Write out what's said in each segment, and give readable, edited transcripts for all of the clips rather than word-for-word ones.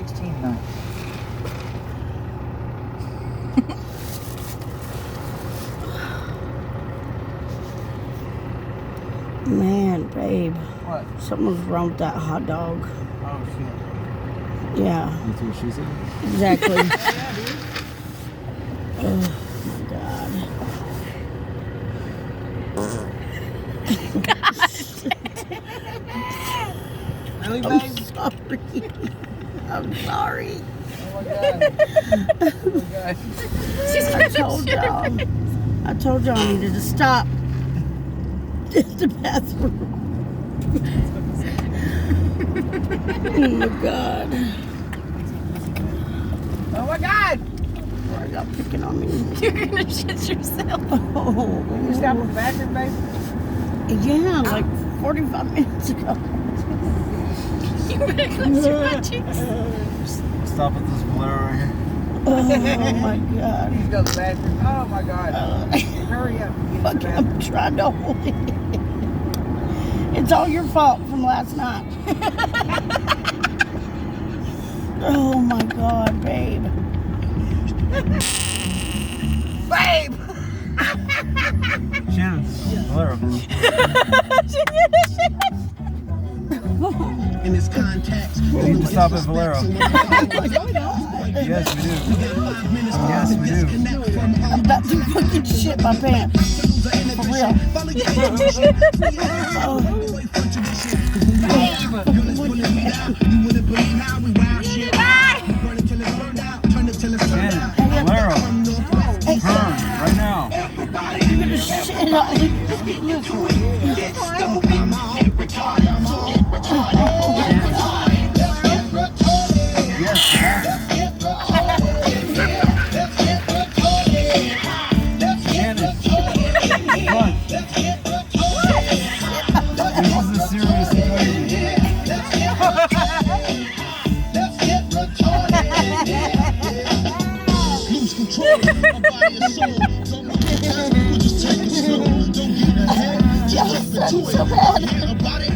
16.9. Man, babe. What? Something was wrong with that hot dog. Oh, shit. Yeah, That's what she said. exactly. Yeah, dude. Oh, my God. Really, I'm babe? sorry. I'm sorry. Oh, my God. Oh, my God. I told y'all I needed to stop at the bathroom. Oh my God. Oh, my God. Why are y'all picking on me? You're gonna shit yourself. Oh, You stop at the bathroom, babe? yeah, like 45 minutes ago. You better close your butt cheeks. Stop at this Valero right here. Oh my God. You go to the bathroom. Oh, my God. Hurry up. Get Fuck, to the I'm bathroom. trying to hold it. It's all your fault from last night. Oh my God, babe. Babe! Shannon, Valero. In this context, We need to stop at Valero. Oh my God. Yes, we do. Yes, we do. I'm about to fucking shit my pants. For real. Oh. Shannon, Valero. Turn right now. You're gonna shit on me. Yes, Shannon. Come on. This is a serious situation. lose control of body and soul. Don't look at that, we'll just take it slow. Don't get ahead, just jump into it. Forget about it,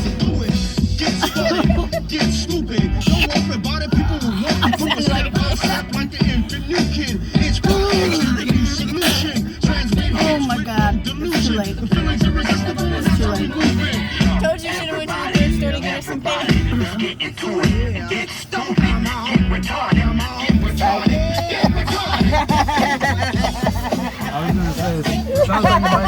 just do it. Get started, get stupid. Don't worry about it, people will want to do it. Step by step like the infant new kid. Inspired to the new solution. Transmit Oh my God. It's too delusion. late. The feelings irresistible. It's too late. Told you should have went to the thrift store to get her some pants. Get into it, get stupid, get retarded, get retarded, get retarded. I was gonna say, sounds like you might